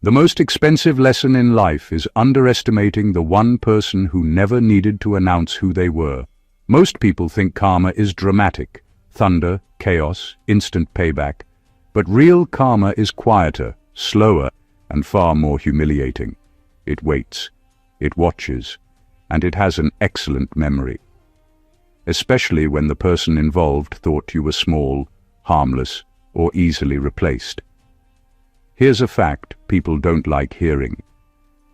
The most expensive lesson in life is underestimating the one person who never needed to announce who they were. Most people think karma is dramatic, thunder, chaos, instant payback. But real karma is quieter, slower, and far more humiliating. It waits, it watches, and it has an excellent memory. Especially when the person involved thought you were small, harmless, or easily replaced. Here's a fact people don't like hearing.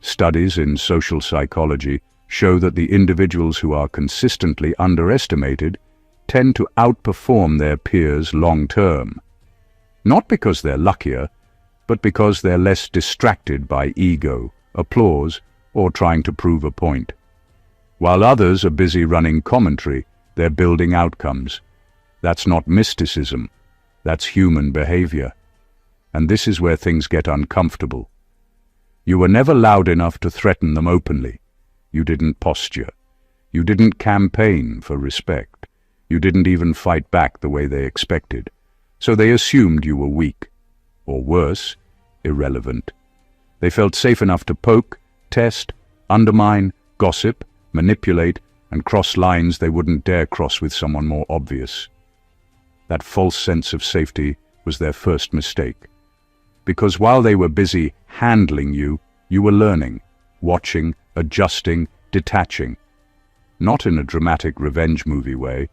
Studies in social psychology show that the individuals who are consistently underestimated tend to outperform their peers long-term. Not because they're luckier, but because they're less distracted by ego, applause, or trying to prove a point. While others are busy running commentary, they're building outcomes. That's not mysticism, that's human behavior. And this is where things get uncomfortable. You were never loud enough to threaten them openly. You didn't posture. You didn't campaign for respect. You didn't even fight back the way they expected. So they assumed you were weak, or worse, irrelevant. They felt safe enough to poke, test, undermine, gossip, manipulate, and cross lines they wouldn't dare cross with someone more obvious. That false sense of safety was their first mistake. Because while they were busy handling you, you were learning, watching, adjusting, detaching. Not in a dramatic revenge movie way,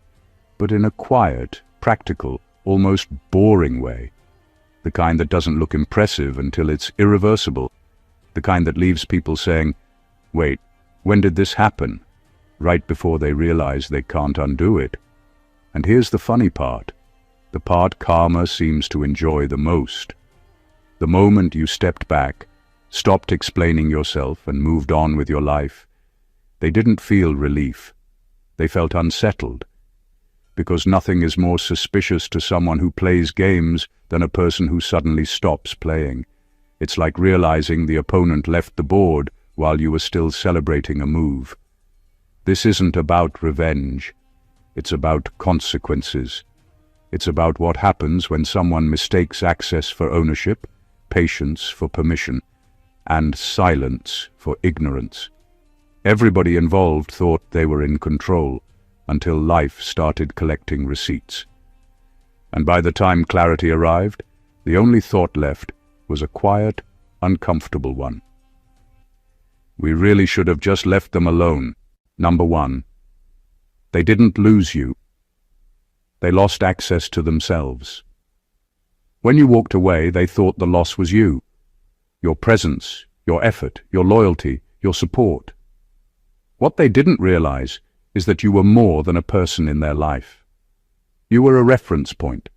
but in a quiet, practical, almost boring way. The kind that doesn't look impressive until it's irreversible. The kind that leaves people saying, "Wait, when did this happen?" right before they realize they can't undo it. And here's the funny part. The part karma seems to enjoy the most. The moment you stepped back, stopped explaining yourself and moved on with your life, they didn't feel relief. They felt unsettled. Because nothing is more suspicious to someone who plays games than a person who suddenly stops playing. It's like realizing the opponent left the board while you were still celebrating a move. This isn't about revenge. It's about consequences. It's about what happens when someone mistakes access for ownership, patience for permission, and silence for ignorance. Everybody involved thought they were in control until life started collecting receipts. And by the time clarity arrived, the only thought left was a quiet, uncomfortable one. We really should have just left them alone. Number one, they didn't lose you. They lost access to themselves. When you walked away, they thought the loss was you. Your presence, your effort, your loyalty, your support. What they didn't realize is that you were more than a person in their life. You were a reference point.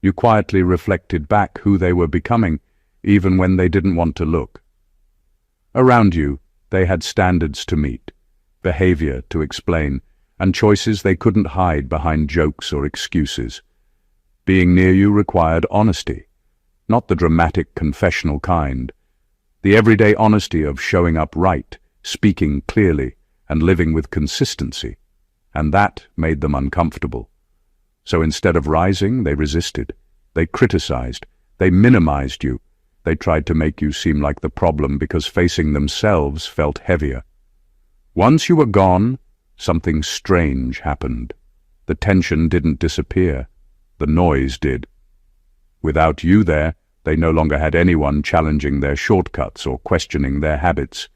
You quietly reflected back who they were becoming, even when they didn't want to look. Around you, they had standards to meet, behavior to explain, and choices they couldn't hide behind jokes or excuses. Being near you required honesty, not the dramatic confessional kind, the everyday honesty of showing up right, speaking clearly, and living with consistency, and that made them uncomfortable. So instead of rising, they resisted, they criticized, they minimized you, they tried to make you seem like the problem because facing themselves felt heavier. Once you were gone, something strange happened. The tension didn't disappear, the noise did. Without you there, they no longer had anyone challenging their shortcuts or questioning their habits.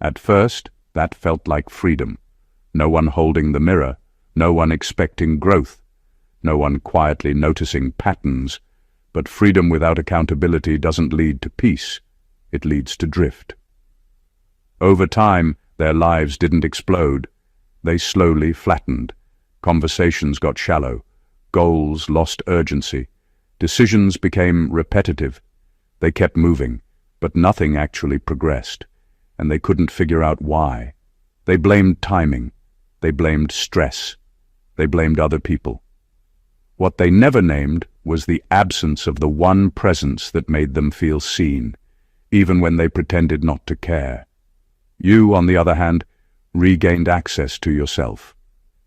At first, that felt like freedom. No one holding the mirror, no one expecting growth, no one quietly noticing patterns. But freedom without accountability doesn't lead to peace, it leads to drift. Over time, their lives didn't explode. They slowly flattened. Conversations got shallow. Goals lost urgency. Decisions became repetitive. They kept moving, but nothing actually progressed, and they couldn't figure out why. They blamed timing. They blamed stress. They blamed other people. What they never named was the absence of the one presence that made them feel seen, even when they pretended not to care. You, on the other hand, regained access to yourself.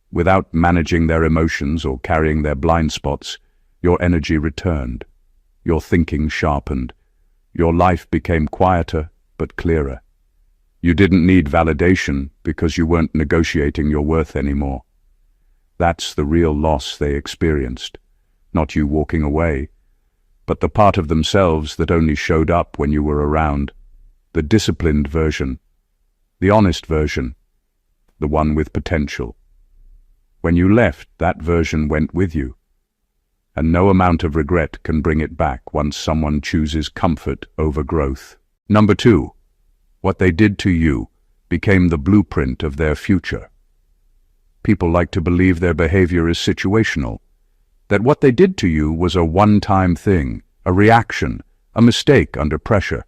Without managing their emotions or carrying their blind spots, your energy returned. Your thinking sharpened. Your life became quieter but clearer. You didn't need validation because you weren't negotiating your worth anymore. That's the real loss they experienced. Not you walking away, but the part of themselves that only showed up when you were around. The disciplined version, the honest version, the one with potential. When you left, that version went with you. And no amount of regret can bring it back once someone chooses comfort over growth. Number 2, what they did to you became the blueprint of their future. People like to believe their behavior is situational, that what they did to you was a one-time thing, a reaction, a mistake under pressure.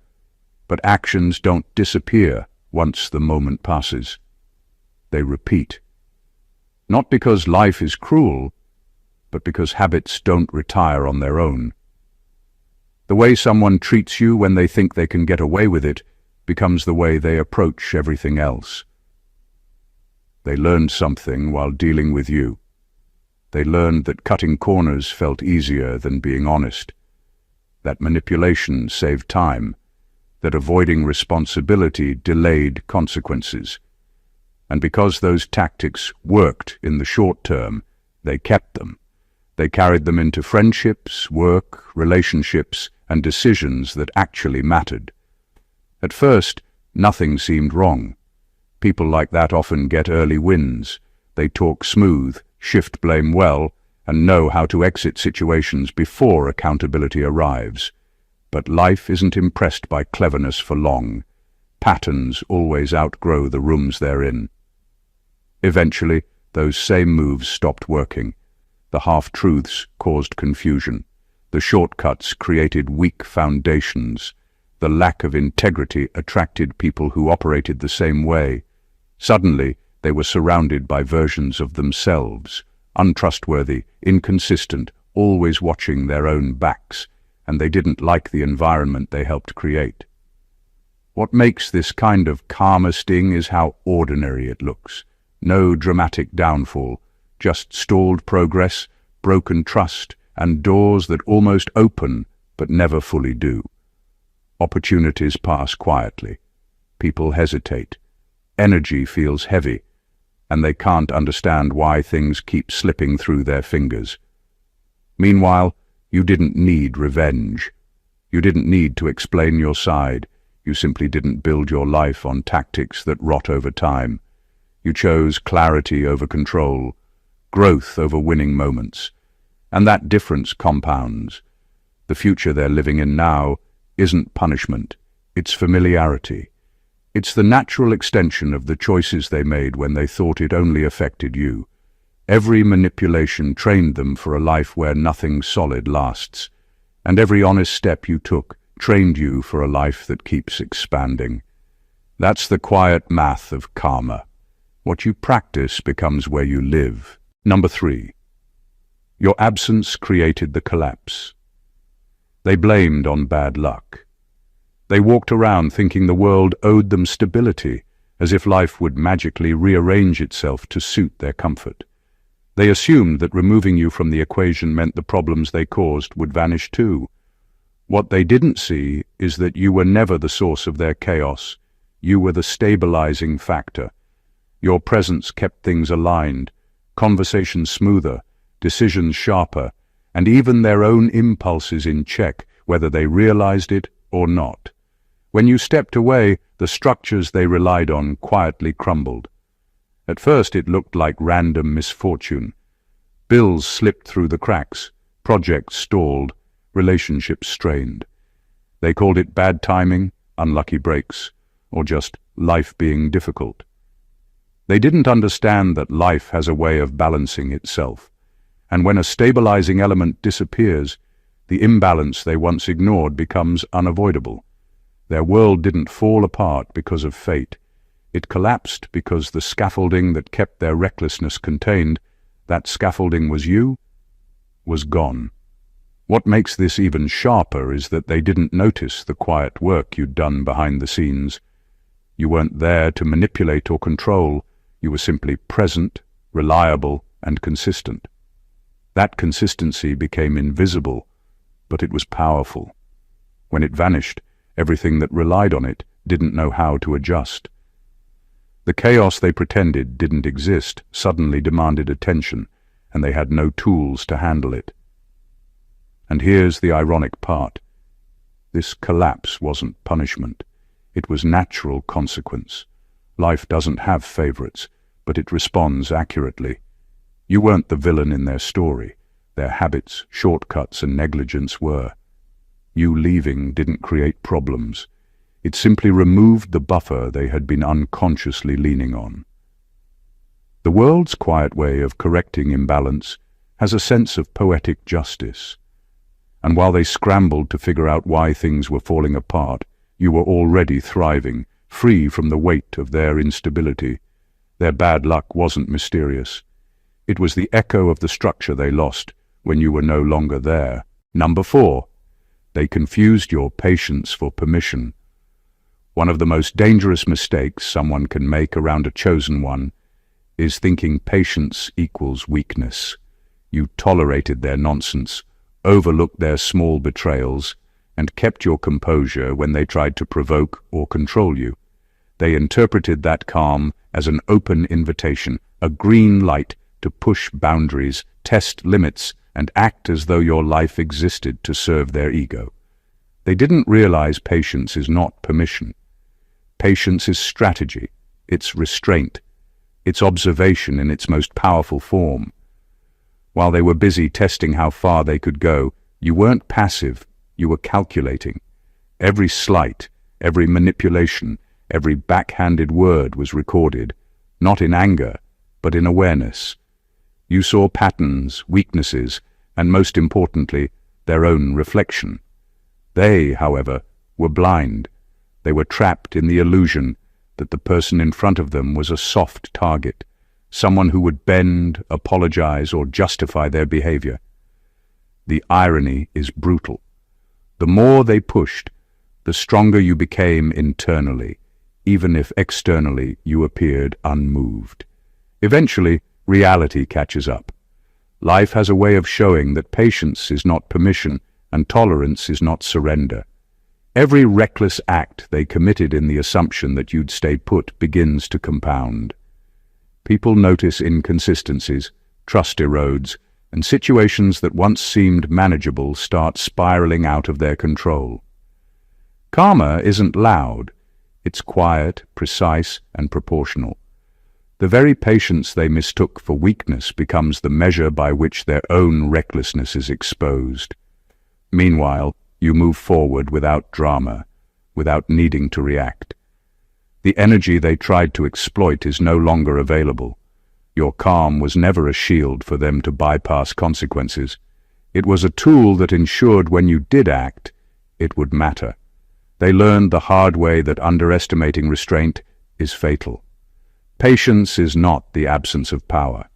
But actions don't disappear once the moment passes. They repeat. Not because life is cruel, but because habits don't retire on their own. The way someone treats you when they think they can get away with it becomes the way they approach everything else. They learned something while dealing with you. They learned that cutting corners felt easier than being honest, that manipulation saved time, that avoiding responsibility delayed consequences. And because those tactics worked in the short term, they kept them. They carried them into friendships, work, relationships, and decisions that actually mattered. At first, nothing seemed wrong. People like that often get early wins. They talk smooth, shift blame well, and know how to exit situations before accountability arrives. But life isn't impressed by cleverness for long. Patterns always outgrow the rooms they're in. Eventually, those same moves stopped working. The half-truths caused confusion. The shortcuts created weak foundations. The lack of integrity attracted people who operated the same way. Suddenly, they were surrounded by versions of themselves, untrustworthy, inconsistent, always watching their own backs, and they didn't like the environment they helped create. What makes this kind of karma sting is how ordinary it looks. No dramatic downfall, just stalled progress, broken trust, and doors that almost open but never fully do. Opportunities pass quietly. People hesitate. Energy feels heavy, and they can't understand why things keep slipping through their fingers. Meanwhile, you didn't need revenge. You didn't need to explain your side. You simply didn't build your life on tactics that rot over time. You chose clarity over control, growth over winning moments, and that difference compounds. The future they're living in now isn't punishment, it's familiarity. It's the natural extension of the choices they made when they thought it only affected you. Every manipulation trained them for a life where nothing solid lasts, and every honest step you took trained you for a life that keeps expanding. That's the quiet math of karma. What you practice becomes where you live. Number 3. Your absence created the collapse. They blamed on bad luck. They walked around thinking the world owed them stability, as if life would magically rearrange itself to suit their comfort. They assumed that removing you from the equation meant the problems they caused would vanish too. What they didn't see is that you were never the source of their chaos. You were the stabilizing factor. Your presence kept things aligned, conversations smoother, decisions sharper, and even their own impulses in check, whether they realized it or not. When you stepped away, the structures they relied on quietly crumbled. At first it looked like random misfortune. Bills slipped through the cracks, projects stalled, relationships strained. They called it bad timing, unlucky breaks, or just life being difficult. They didn't understand that life has a way of balancing itself, and when a stabilizing element disappears, the imbalance they once ignored becomes unavoidable. Their world didn't fall apart because of fate. It collapsed because the scaffolding that kept their recklessness contained, that scaffolding was you, was gone. What makes this even sharper is that they didn't notice the quiet work you'd done behind the scenes. You weren't there to manipulate or control. You were simply present, reliable, and consistent. That consistency became invisible, but it was powerful. When it vanished, Everything that relied on it didn't know how to adjust. The chaos they pretended didn't exist suddenly demanded attention, and they had no tools to handle it. And here's the ironic part. This collapse wasn't punishment. It was natural consequence. Life doesn't have favorites, but it responds accurately. You weren't the villain in their story. Their habits, shortcuts, and negligence were. You leaving didn't create problems. It simply removed the buffer they had been unconsciously leaning on. The world's quiet way of correcting imbalance has a sense of poetic justice. And while they scrambled to figure out why things were falling apart, you were already thriving, free from the weight of their instability. Their bad luck wasn't mysterious. It was the echo of the structure they lost when you were no longer there. Number 4. They confused your patience for permission. One of the most dangerous mistakes someone can make around a chosen one is thinking patience equals weakness. You tolerated their nonsense, overlooked their small betrayals, and kept your composure when they tried to provoke or control you. They interpreted that calm as an open invitation, a green light to push boundaries, test limits, and act as though your life existed to serve their ego. They didn't realize patience is not permission. Patience is strategy, it's restraint, it's observation in its most powerful form. While they were busy testing how far they could go, you weren't passive, you were calculating. Every slight, every manipulation, every backhanded word was recorded, not in anger, but in awareness. You saw patterns, weaknesses, and most importantly, their own reflection. They, however, were blind. They were trapped in the illusion that the person in front of them was a soft target, someone who would bend, apologize, or justify their behavior. The irony is brutal. The more they pushed, the stronger you became internally, even if externally you appeared unmoved. Eventually, reality catches up. Life has a way of showing that patience is not permission and tolerance is not surrender. Every reckless act they committed in the assumption that you'd stay put begins to compound. People notice inconsistencies, trust erodes, and situations that once seemed manageable start spiraling out of their control. Karma isn't loud. It's quiet, precise, and proportional. The very patience they mistook for weakness becomes the measure by which their own recklessness is exposed. Meanwhile, you move forward without drama, without needing to react. The energy they tried to exploit is no longer available. Your calm was never a shield for them to bypass consequences. It was a tool that ensured when you did act, it would matter. They learned the hard way that underestimating restraint is fatal. Patience is not the absence of power.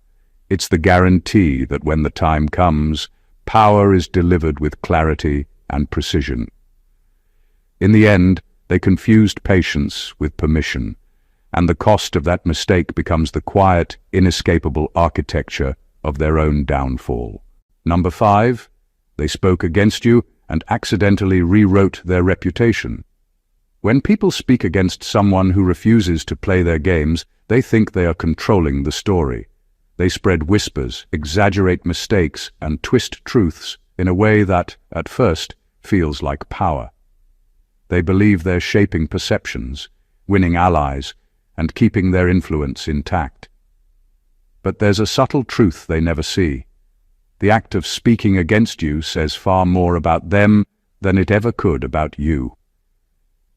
It's the guarantee that when the time comes, power is delivered with clarity and precision. In the end, they confused patience with permission, and the cost of that mistake becomes the quiet, inescapable architecture of their own downfall. Number 5, they spoke against you and accidentally rewrote their reputation. When people speak against someone who refuses to play their games, they think they are controlling the story. They spread whispers, exaggerate mistakes, and twist truths in a way that, at first, feels like power. They believe they're shaping perceptions, winning allies, and keeping their influence intact. But there's a subtle truth they never see. The act of speaking against you says far more about them than it ever could about you.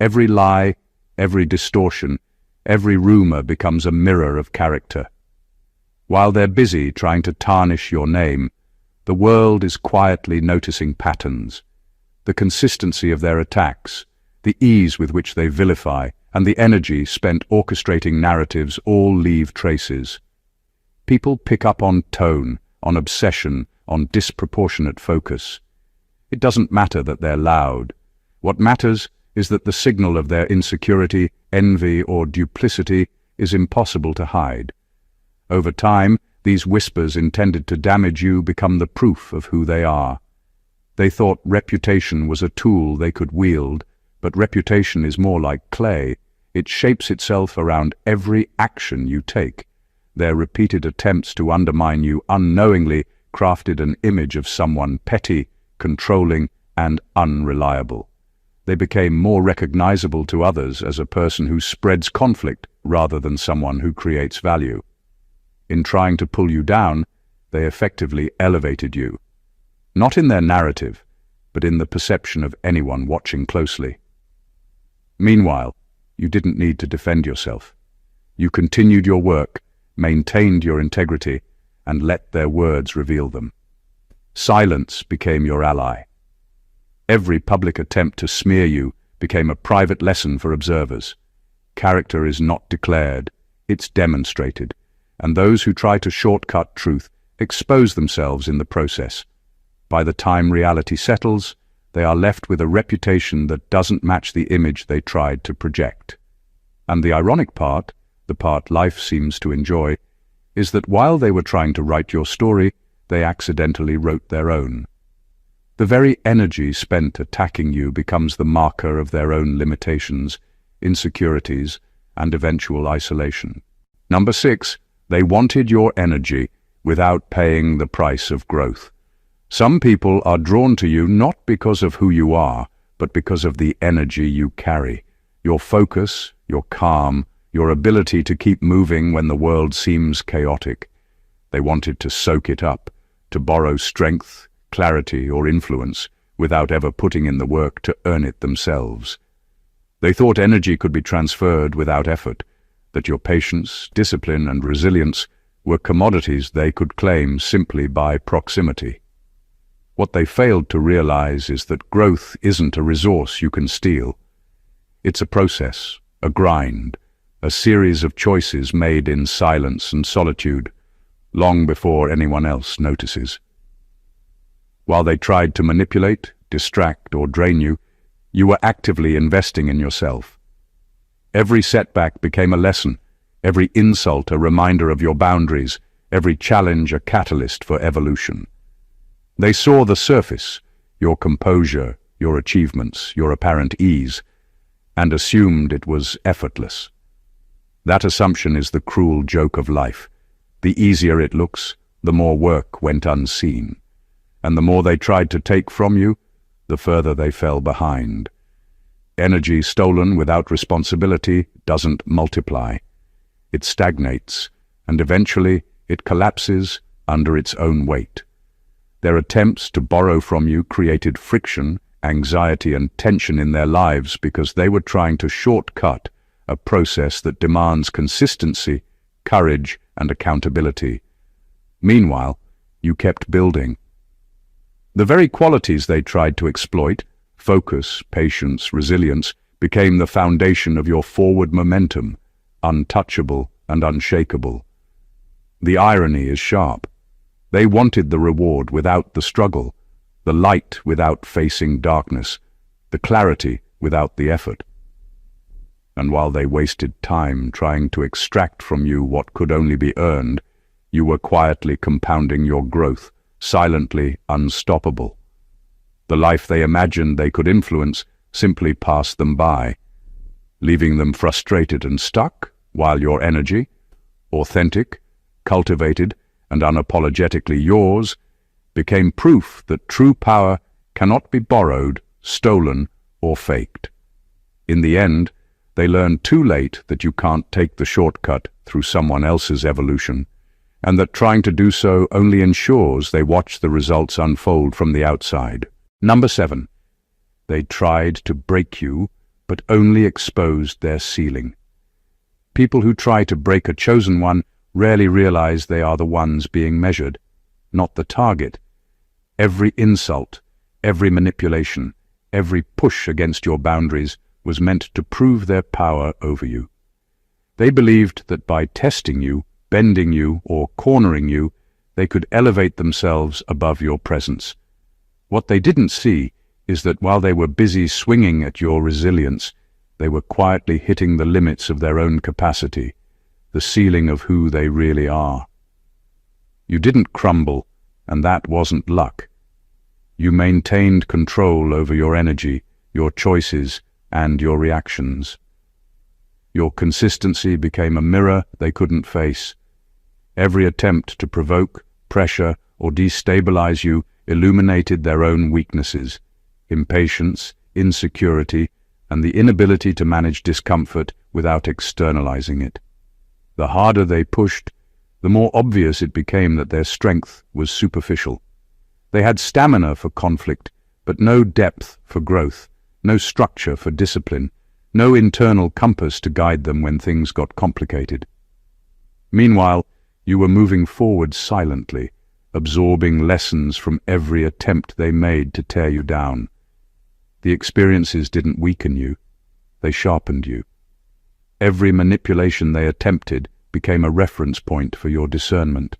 Every lie, every distortion, every rumor becomes a mirror of character. While they're busy trying to tarnish your name, the world is quietly noticing patterns. The consistency of their attacks, the ease with which they vilify, and the energy spent orchestrating narratives all leave traces. People pick up on tone, on obsession, on disproportionate focus. It doesn't matter that they're loud. What matters is that the signal of their insecurity, envy, or duplicity is impossible to hide. Over time, these whispers intended to damage you become the proof of who they are. They thought reputation was a tool they could wield, But reputation is more like clay. It shapes itself around every action you take. Their repeated attempts to undermine you unknowingly crafted an image of someone petty, controlling, and unreliable. They became more recognizable to others as a person who spreads conflict rather than someone who creates value. In trying to pull you down, they effectively elevated you. Not in their narrative, but in the perception of anyone watching closely. Meanwhile, you didn't need to defend yourself. You continued your work, maintained your integrity, and let their words reveal them. Silence became your ally. Every public attempt to smear you became a private lesson for observers. Character is not declared, it's demonstrated, and those who try to shortcut truth expose themselves in the process. By the time reality settles, they are left with a reputation that doesn't match the image they tried to project. And the ironic part, the part life seems to enjoy, is that while they were trying to write your story, they accidentally wrote their own. The very energy spent attacking you becomes the marker of their own limitations, insecurities, and eventual isolation. Number 6, they wanted your energy without paying the price of growth. Some people are drawn to you not because of who you are, but because of the energy you carry. Your focus, your calm, your ability to keep moving when the world seems chaotic. They wanted to soak it up, to borrow strength, clarity, or influence, without ever putting in the work to earn it themselves. They thought energy could be transferred without effort, that your patience, discipline, and resilience were commodities they could claim simply by proximity. What they failed to realize is that growth isn't a resource you can steal. It's a process, a grind, a series of choices made in silence and solitude, long before anyone else notices. While they tried to manipulate, distract, or drain you, you were actively investing in yourself. Every setback became a lesson, every insult a reminder of your boundaries, every challenge a catalyst for evolution. They saw the surface, your composure, your achievements, your apparent ease, and assumed it was effortless. That assumption is the cruel joke of life. The easier it looks, the more work went unseen. And the more they tried to take from you, the further they fell behind. Energy stolen without responsibility doesn't multiply. It stagnates, and eventually it collapses under its own weight. Their attempts to borrow from you created friction, anxiety, and tension in their lives because they were trying to shortcut a process that demands consistency, courage, and accountability. Meanwhile, you kept building. The very qualities they tried to exploit, focus, patience, resilience, became the foundation of your forward momentum, untouchable and unshakable. The irony is sharp. They wanted the reward without the struggle, the light without facing darkness, the clarity without the effort. And while they wasted time trying to extract from you what could only be earned, you were quietly compounding your growth, silently unstoppable. The life they imagined they could influence simply passed them by, leaving them frustrated and stuck, while your energy, authentic, cultivated, and unapologetically yours, became proof that true power cannot be borrowed, stolen, or faked. In the end, they learned too late that you can't take the shortcut through someone else's evolution, and that trying to do so only ensures they watch the results unfold from the outside. Number 7. They tried to break you, but only exposed their ceiling. People who try to break a chosen one rarely realize they are the ones being measured, not the target. Every insult, every manipulation, every push against your boundaries was meant to prove their power over you. They believed that by testing you, bending you, or cornering you, they could elevate themselves above your presence. What they didn't see is that while they were busy swinging at your resilience, they were quietly hitting the limits of their own capacity, the ceiling of who they really are. You didn't crumble, and that wasn't luck. You maintained control over your energy, your choices, and your reactions. Your consistency became a mirror they couldn't face. Every attempt to provoke, pressure, or destabilize you illuminated their own weaknesses: impatience, insecurity, and the inability to manage discomfort without externalizing it. The harder they pushed, the more obvious it became that their strength was superficial. They had stamina for conflict, but no depth for growth, no structure for discipline, no internal compass to guide them when things got complicated. Meanwhile, you were moving forward silently, absorbing lessons from every attempt they made to tear you down. The experiences didn't weaken you, they sharpened you. Every manipulation they attempted became a reference point for your discernment.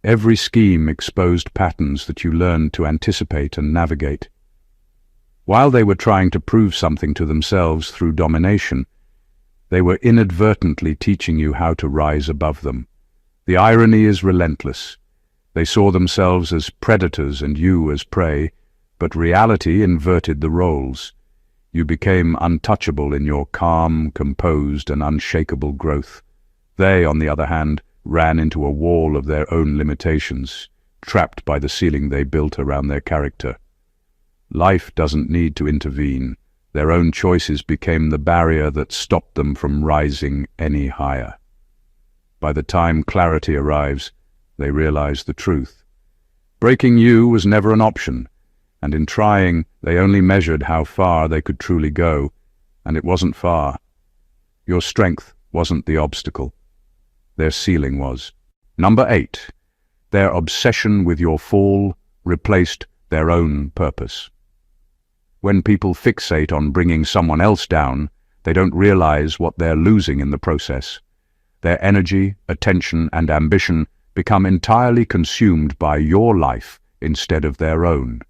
Every scheme exposed patterns that you learned to anticipate and navigate. While they were trying to prove something to themselves through domination, they were inadvertently teaching you how to rise above them. The irony is relentless. They saw themselves as predators and you as prey, but reality inverted the roles. You became untouchable in your calm, composed, and unshakable growth. They, on the other hand, ran into a wall of their own limitations, trapped by the ceiling they built around their character. Life doesn't need to intervene. Their own choices became the barrier that stopped them from rising any higher. By the time clarity arrives, they realize the truth. Breaking you was never an option, and in trying, they only measured how far they could truly go, and it wasn't far. Your strength wasn't the obstacle. Their ceiling was. Number 8. Their obsession with your fall replaced their own purpose. When people fixate on bringing someone else down, they don't realize what they're losing in the process. Their energy, attention, and ambition become entirely consumed by your life instead of their own.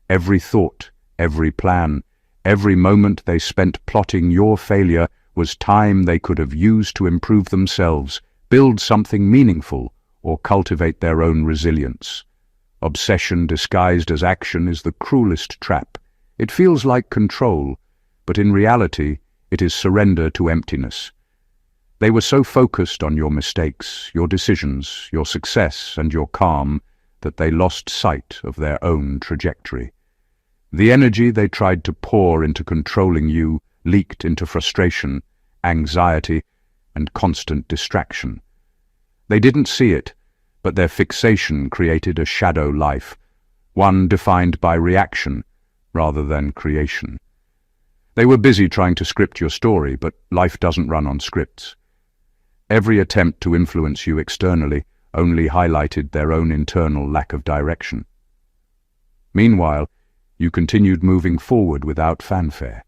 Every thought, every plan, every moment they spent plotting your failure was time they could have used to improve themselves, build something meaningful, or cultivate their own resilience. Obsession disguised as action is the cruelest trap. It feels like control, but in reality, it is surrender to emptiness. They were so focused on your mistakes, your decisions, your success, and your calm that they lost sight of their own trajectory. The energy they tried to pour into controlling you leaked into frustration, anxiety, and constant distraction. They didn't see it, but their fixation created a shadow life, one defined by reaction rather than creation. They were busy trying to script your story, but life doesn't run on scripts. Every attempt to influence you externally only highlighted their own internal lack of direction. Meanwhile, you continued moving forward without fanfare.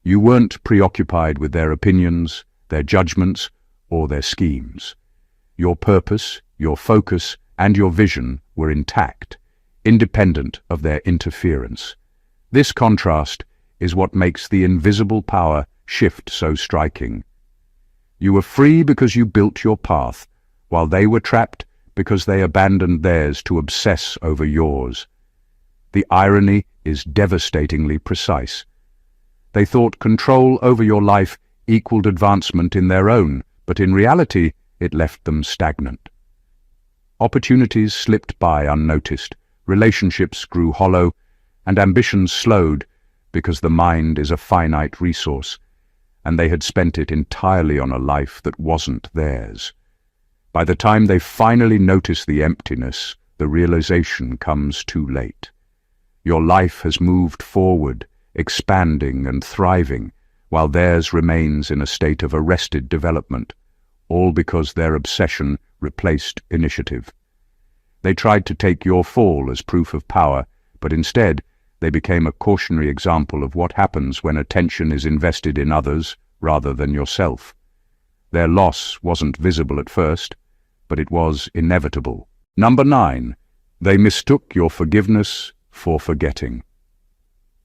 You weren't preoccupied with their opinions, their judgments, or their schemes. Your purpose, your focus, and your vision were intact, independent of their interference. This contrast is what makes the invisible power shift so striking. You were free because you built your path, while they were trapped because they abandoned theirs to obsess over yours. The irony is devastatingly precise. They thought control over your life equaled advancement in their own, but in reality, it left them stagnant. Opportunities slipped by unnoticed, relationships grew hollow, and ambitions slowed because the mind is a finite resource, and they had spent it entirely on a life that wasn't theirs. By the time they finally notice the emptiness, the realization comes too late. Your life has moved forward, expanding and thriving, while theirs remains in a state of arrested development, all because their obsession replaced initiative. They tried to take your fall as proof of power, but instead they became a cautionary example of what happens when attention is invested in others rather than yourself. Their loss wasn't visible at first, but it was inevitable. Number 9. They mistook your forgiveness for forgetting.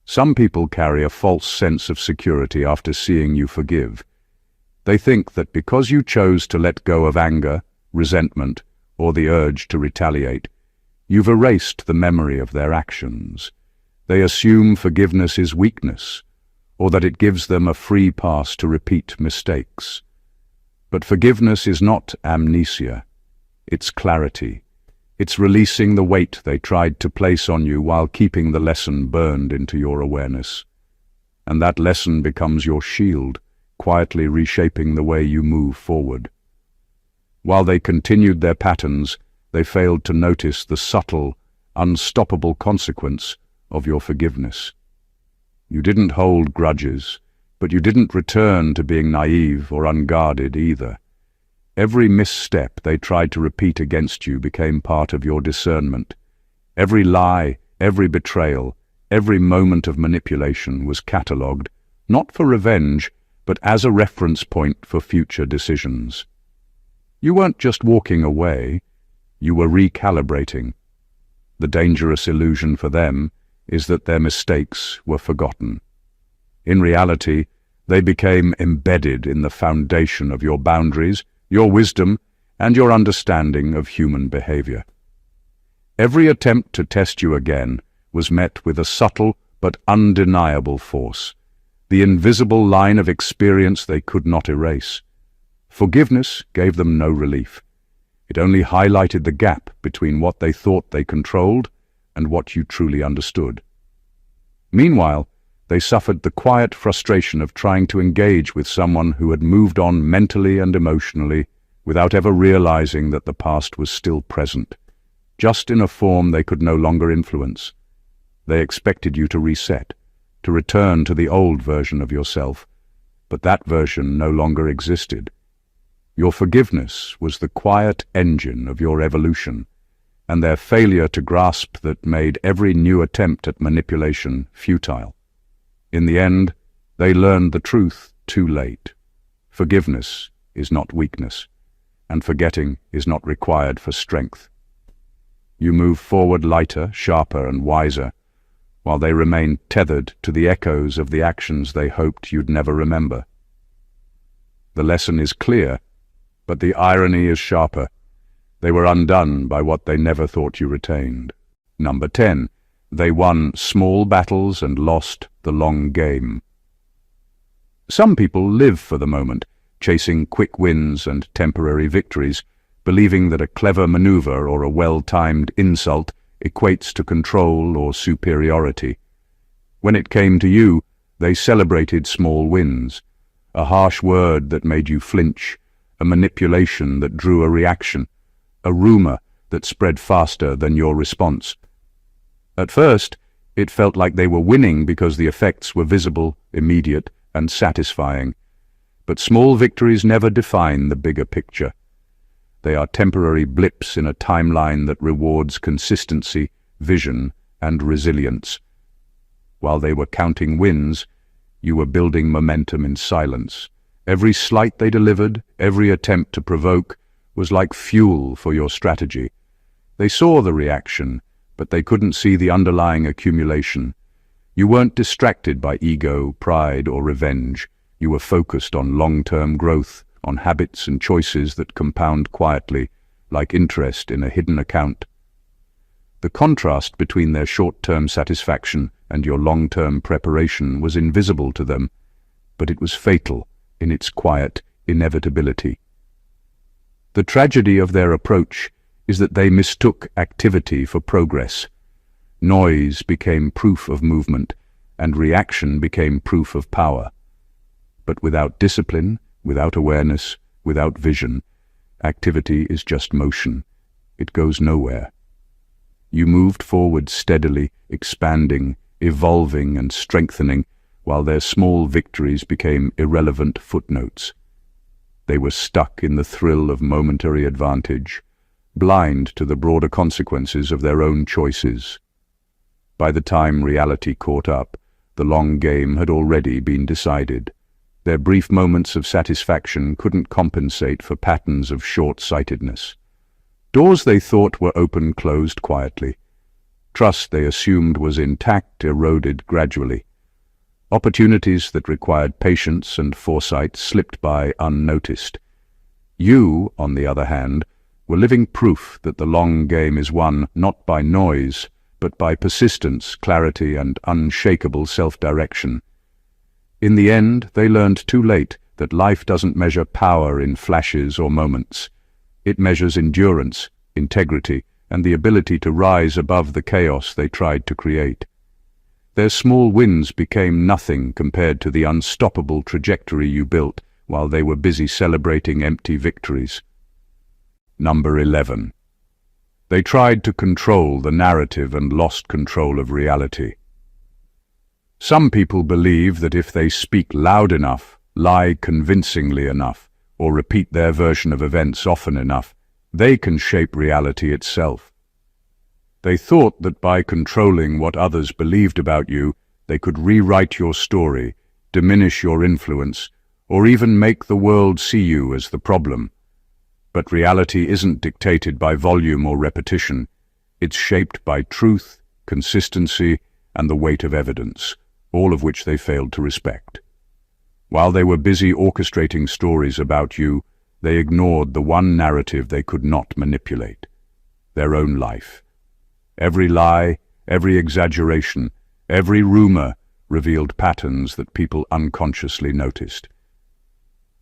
Some people carry a false sense of security after seeing you forgive. They think that because you chose to let go of anger, resentment, or the urge to retaliate, you've erased the memory of their actions. They assume forgiveness is weakness, or that it gives them a free pass to repeat mistakes. But forgiveness is not amnesia. It's clarity. It's releasing the weight they tried to place on you while keeping the lesson burned into your awareness. And that lesson becomes your shield, quietly reshaping the way you move forward. While they continued their patterns, they failed to notice the subtle, unstoppable consequence of your forgiveness. You didn't hold grudges, but you didn't return to being naive or unguarded either. Every misstep they tried to repeat against you became part of your discernment. Every lie, every betrayal, every moment of manipulation was catalogued, not for revenge, but as a reference point for future decisions. You weren't just walking away, you were recalibrating. The dangerous illusion for them is that their mistakes were forgotten. In reality, they became embedded in the foundation of your boundaries, your wisdom, and your understanding of human behavior. Every attempt to test you again was met with a subtle but undeniable force, the invisible line of experience they could not erase. Forgiveness gave them no relief. It only highlighted the gap between what they thought they controlled and what you truly understood. Meanwhile, they suffered the quiet frustration of trying to engage with someone who had moved on mentally and emotionally without ever realizing that the past was still present, just in a form they could no longer influence. They expected you to reset, to return to the old version of yourself, but that version no longer existed. Your forgiveness was the quiet engine of your evolution, and their failure to grasp that made every new attempt at manipulation futile. In the end, they learned the truth too late. Forgiveness is not weakness, and forgetting is not required for strength. You move forward lighter, sharper, and wiser, while they remain tethered to the echoes of the actions they hoped you'd never remember. The lesson is clear, but the irony is sharper. They were undone by what they never thought you retained. Number 10. They won small battles and lost the long game. Some people live for the moment, chasing quick wins and temporary victories, believing that a clever maneuver or a well-timed insult equates to control or superiority. When it came to you, they celebrated small wins, a harsh word that made you flinch, a manipulation that drew a reaction, a rumor that spread faster than your response. At first, it felt like they were winning because the effects were visible, immediate, and satisfying. But small victories never define the bigger picture. They are temporary blips in a timeline that rewards consistency, vision, and resilience. While they were counting wins, you were building momentum in silence. Every slight they delivered, every attempt to provoke, was like fuel for your strategy. They saw the reaction, but they couldn't see the underlying accumulation. You weren't distracted by ego, pride, or revenge. You were focused on long-term growth, on habits and choices that compound quietly, like interest in a hidden account. The contrast between their short-term satisfaction and your long-term preparation was invisible to them, but it was fatal in its quiet inevitability. The tragedy of their approach is that they mistook activity for progress. Noise became proof of movement, and reaction became proof of power. But without discipline, without awareness, without vision, activity is just motion. It goes nowhere. You moved forward steadily, expanding, evolving, and strengthening, while their small victories became irrelevant footnotes. They were stuck in the thrill of momentary advantage, blind to the broader consequences of their own choices. By the time reality caught up, the long game had already been decided. Their brief moments of satisfaction couldn't compensate for patterns of short-sightedness. Doors they thought were open closed quietly. Trust they assumed was intact eroded gradually. Opportunities that required patience and foresight slipped by unnoticed. You, on the other hand, were living proof that the long game is won not by noise, but by persistence, clarity, and unshakable self-direction. In the end, they learned too late that life doesn't measure power in flashes or moments. It measures endurance, integrity, and the ability to rise above the chaos they tried to create. Their small wins became nothing compared to the unstoppable trajectory you built while they were busy celebrating empty victories. Number 11. They tried to control the narrative and lost control of reality. Some people believe that if they speak loud enough, lie convincingly enough, or repeat their version of events often enough, they can shape reality itself. They thought that by controlling what others believed about you, they could rewrite your story, diminish your influence, or even make the world see you as the problem. But reality isn't dictated by volume or repetition. It's shaped by truth, consistency, and the weight of evidence, all of which they failed to respect. While they were busy orchestrating stories about you, they ignored the one narrative they could not manipulate: their own life. Every lie, every exaggeration, every rumor revealed patterns that people unconsciously noticed.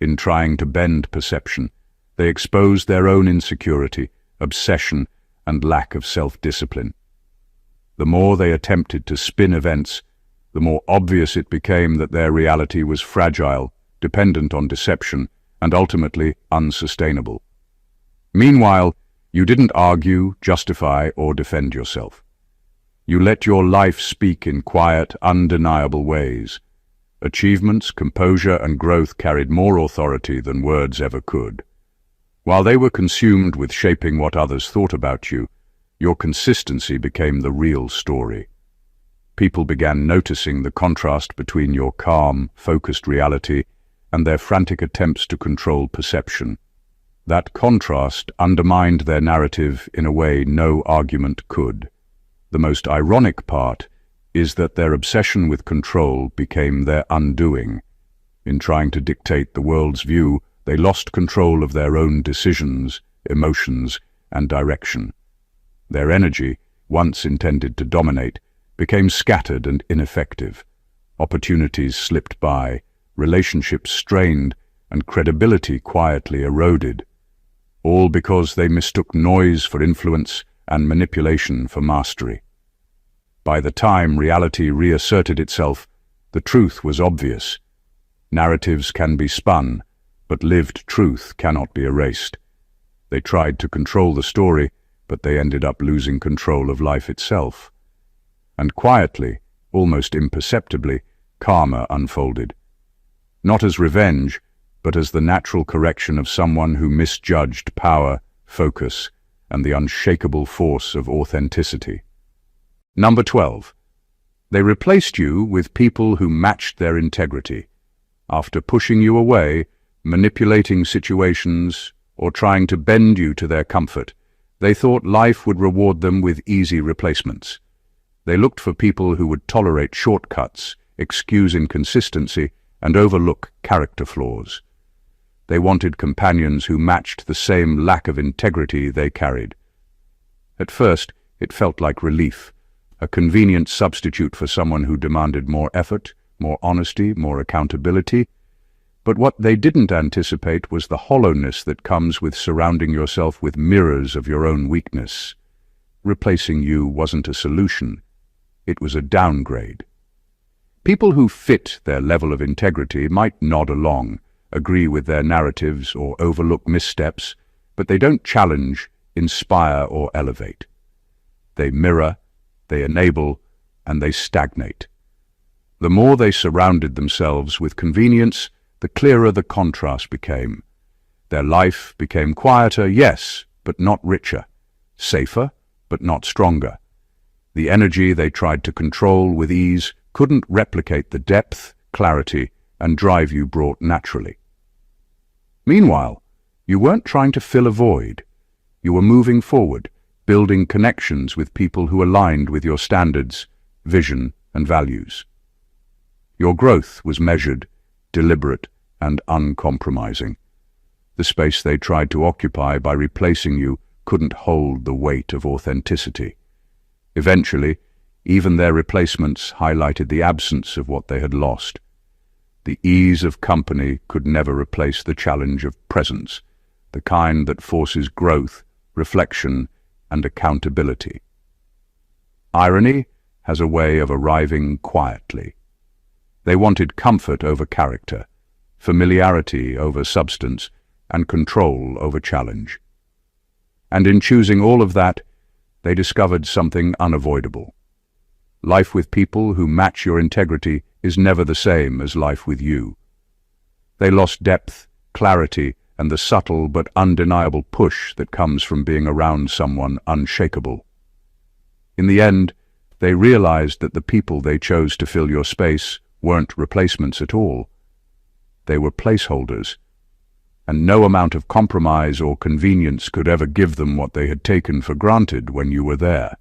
In trying to bend perception, they exposed their own insecurity, obsession, and lack of self-discipline. The more they attempted to spin events, the more obvious it became that their reality was fragile, dependent on deception, and ultimately unsustainable. Meanwhile, you didn't argue, justify, or defend yourself. You let your life speak in quiet, undeniable ways. Achievements, composure, and growth carried more authority than words ever could. While they were consumed with shaping what others thought about you, your consistency became the real story. People began noticing the contrast between your calm, focused reality and their frantic attempts to control perception. That contrast undermined their narrative in a way no argument could. The most ironic part is that their obsession with control became their undoing. In trying to dictate the world's view, they lost control of their own decisions, emotions, and direction. Their energy, once intended to dominate, became scattered and ineffective. Opportunities slipped by, relationships strained, and credibility quietly eroded. All because they mistook noise for influence and manipulation for mastery. By the time reality reasserted itself, the truth was obvious. Narratives can be spun, but lived truth cannot be erased. They tried to control the story, but they ended up losing control of life itself. And quietly, almost imperceptibly, karma unfolded. Not as revenge, but as the natural correction of someone who misjudged power, focus, and the unshakable force of authenticity. Number 12. They replaced you with people who matched their integrity. After pushing you away, manipulating situations, or trying to bend you to their comfort, they thought life would reward them with easy replacements. They looked for people who would tolerate shortcuts, excuse inconsistency, and overlook character flaws. They wanted companions who matched the same lack of integrity they carried. At first, it felt like relief, a convenient substitute for someone who demanded more effort, more honesty, more accountability. But what they didn't anticipate was the hollowness that comes with surrounding yourself with mirrors of your own weakness. Replacing you wasn't a solution. It was a downgrade. People who fit their level of integrity might nod along, agree with their narratives, or overlook missteps, but they don't challenge, inspire, or elevate. They mirror, they enable, and they stagnate. The more they surrounded themselves with convenience, the clearer the contrast became. Their life became quieter, yes, but not richer, safer, but not stronger. The energy they tried to control with ease couldn't replicate the depth, clarity, and drive you brought naturally. Meanwhile, you weren't trying to fill a void. You were moving forward, building connections with people who aligned with your standards, vision, and values. Your growth was measured, deliberate, and uncompromising. The space they tried to occupy by replacing you couldn't hold the weight of authenticity. Eventually, even their replacements highlighted the absence of what they had lost. The ease of company could never replace the challenge of presence, the kind that forces growth, reflection, and accountability. Irony has a way of arriving quietly. They wanted comfort over character, familiarity over substance, and control over challenge. And in choosing all of that, they discovered something unavoidable. Life with people who match your integrity is never the same as life with you. They lost depth, clarity, and the subtle but undeniable push that comes from being around someone unshakable. In the end, they realized that the people they chose to fill your space weren't replacements at all. They were placeholders, and no amount of compromise or convenience could ever give them what they had taken for granted when you were there.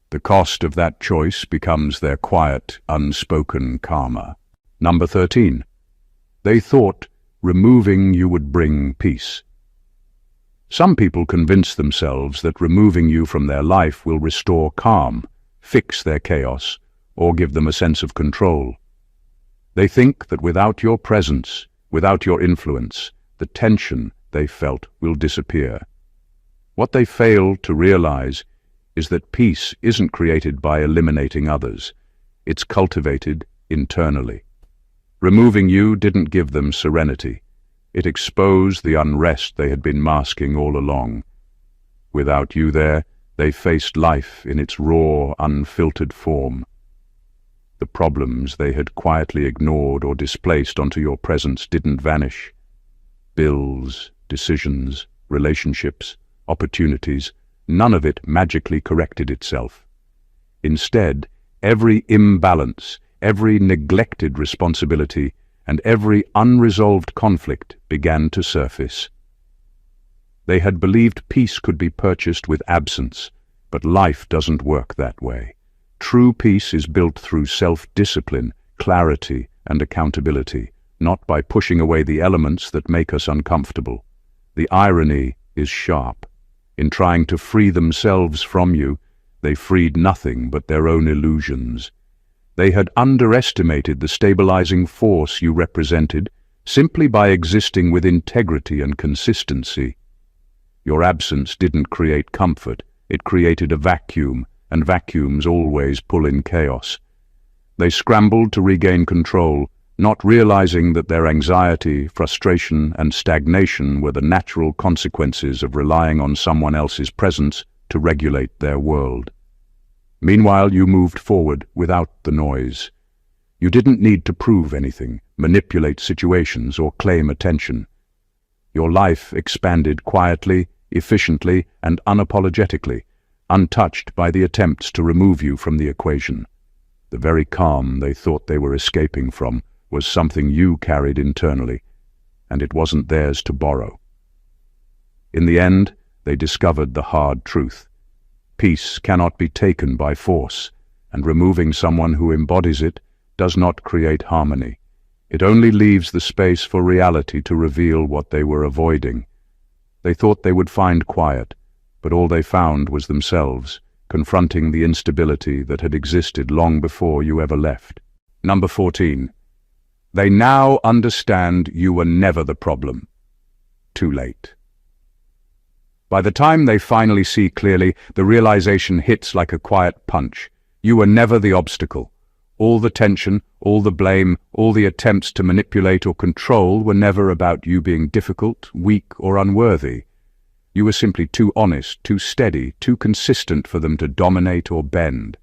The cost of that choice becomes their quiet, unspoken karma. Number 13. They thought removing you would bring peace. Some people convince themselves that removing you from their life will restore calm, fix their chaos, or give them a sense of control. They think that without your presence, without your influence, the tension they felt will disappear. What they fail to realize is that peace isn't created by eliminating others. It's cultivated internally. Removing you didn't give them serenity. It exposed the unrest they had been masking all along. Without you there, they faced life in its raw, unfiltered form. The problems they had quietly ignored or displaced onto your presence didn't vanish. Bills, decisions, relationships, opportunities, none of it magically corrected itself. Instead, every imbalance, every neglected responsibility, and every unresolved conflict began to surface. They had believed peace could be purchased with absence, but life doesn't work that way. True peace is built through self-discipline, clarity, and accountability, not by pushing away the elements that make us uncomfortable. The irony is sharp. In trying to free themselves from you, they freed nothing but their own illusions. They had underestimated the stabilizing force you represented simply by existing with integrity and consistency. Your absence didn't create comfort, it created a vacuum, and vacuums always pull in chaos. They scrambled to regain control, not realizing that their anxiety, frustration, and stagnation were the natural consequences of relying on someone else's presence to regulate their world. Meanwhile, you moved forward without the noise. You didn't need to prove anything, manipulate situations, or claim attention. Your life expanded quietly, efficiently, and unapologetically, untouched by the attempts to remove you from the equation. The very calm they thought they were escaping from was something you carried internally, and it wasn't theirs to borrow. In the end, they discovered the hard truth. Peace cannot be taken by force, and removing someone who embodies it does not create harmony. It only leaves the space for reality to reveal what they were avoiding. They thought they would find quiet, but all they found was themselves, confronting the instability that had existed long before you ever left. Number 14. They now understand you were never the problem. Too late. By the time they finally see clearly, the realization hits like a quiet punch. You were never the obstacle. All the tension, all the blame, all the attempts to manipulate or control were never about you being difficult, weak, or unworthy. You were simply too honest, too steady, too consistent for them to dominate or bend.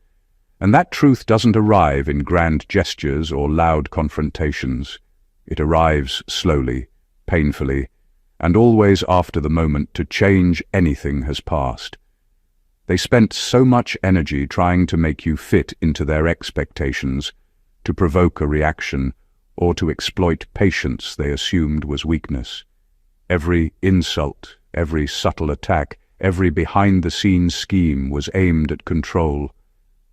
And that truth doesn't arrive in grand gestures or loud confrontations. It arrives slowly, painfully, and always after the moment to change anything has passed. They spent so much energy trying to make you fit into their expectations, to provoke a reaction, or to exploit patience they assumed was weakness. Every insult, every subtle attack, every behind-the-scenes scheme was aimed at control.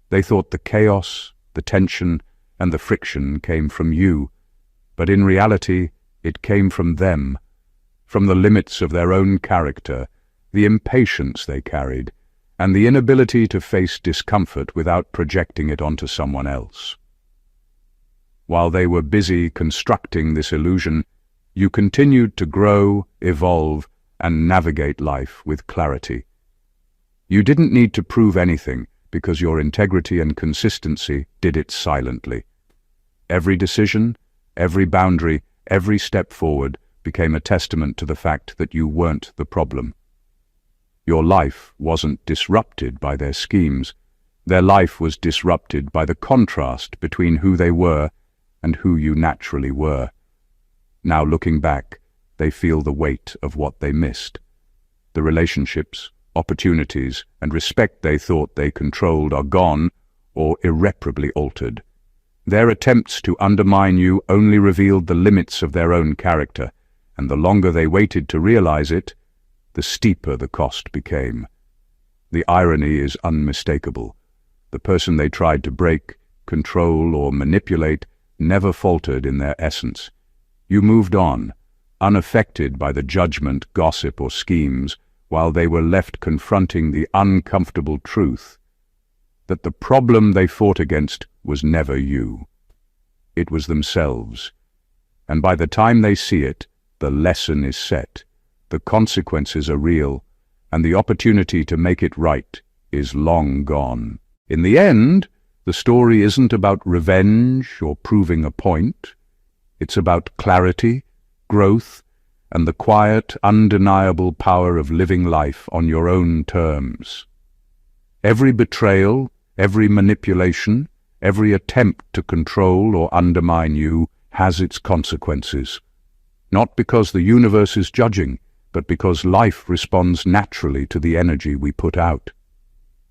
They thought the chaos, the tension, and the friction came from you, but in reality it came from them, from the limits of their own character, the impatience they carried, and the inability to face discomfort without projecting it onto someone else. While they were busy constructing this illusion, you continued to grow, evolve, and navigate life with clarity. You didn't need to prove anything because your integrity and consistency did it silently. Every decision, every boundary, every step forward became a testament to the fact that you weren't the problem. Your life wasn't disrupted by their schemes. Their life was disrupted by the contrast between who they were and who you naturally were. Now looking back, they feel the weight of what they missed. The relationships, opportunities, and respect they thought they controlled are gone or irreparably altered. Their attempts to undermine you only revealed the limits of their own character, and the longer they waited to realize it, the steeper the cost became. The irony is unmistakable. The person they tried to break, control, or manipulate never faltered in their essence. You moved on, unaffected by the judgment, gossip, or schemes, while they were left confronting the uncomfortable truth that the problem they fought against was never you. It was themselves. And by the time they see it, the lesson is set, the consequences are real, and the opportunity to make it right is long gone. In the end, the story isn't about revenge or proving a point. It's about clarity, growth, and the quiet, undeniable power of living life on your own terms. Every betrayal, every manipulation, every attempt to control or undermine you has its consequences. Not because the universe is judging, but because life responds naturally to the energy we put out.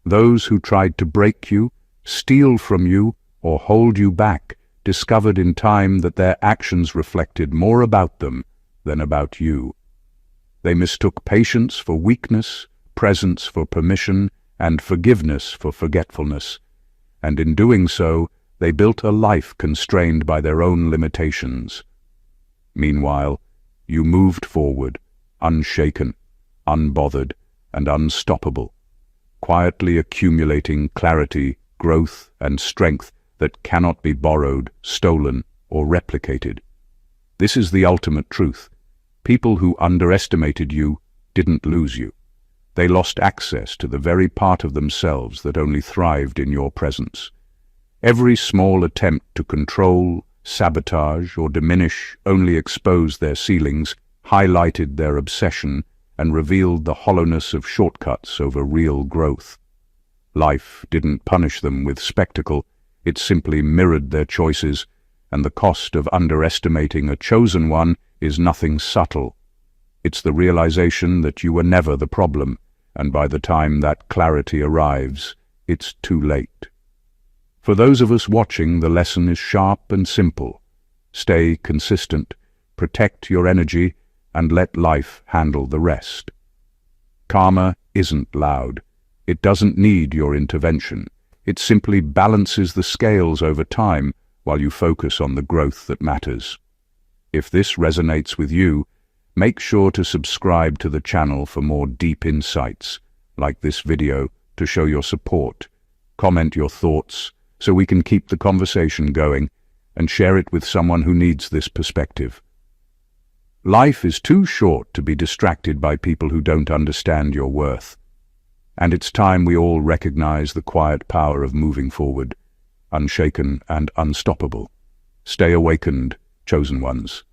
Those who tried to break you, steal from you, or hold you back discovered in time that their actions reflected more about them than about you. They mistook patience for weakness, presence for permission, and forgiveness for forgetfulness, and in doing so, they built a life constrained by their own limitations. Meanwhile, you moved forward, unshaken, unbothered, and unstoppable, quietly accumulating clarity, growth, and strength that cannot be borrowed, stolen, or replicated. This is the ultimate truth. People who underestimated you didn't lose you. They lost access to the very part of themselves that only thrived in your presence. Every small attempt to control, sabotage, or diminish only exposed their ceilings, highlighted their obsession, and revealed the hollowness of shortcuts over real growth. Life didn't punish them with spectacle, it simply mirrored their choices, and the cost of underestimating a chosen one is nothing subtle. It's the realization that you were never the problem, and by the time that clarity arrives, it's too late. For those of us watching, the lesson is sharp and simple. Stay consistent, protect your energy, and let life handle the rest. Karma isn't loud. It doesn't need your intervention. It simply balances the scales over time while you focus on the growth that matters. If this resonates with you, make sure to subscribe to the channel for more deep insights, like this video to show your support. Comment your thoughts so we can keep the conversation going, and share it with someone who needs this perspective. Life is too short to be distracted by people who don't understand your worth. And it's time we all recognize the quiet power of moving forward, unshaken and unstoppable. Stay awakened, chosen ones.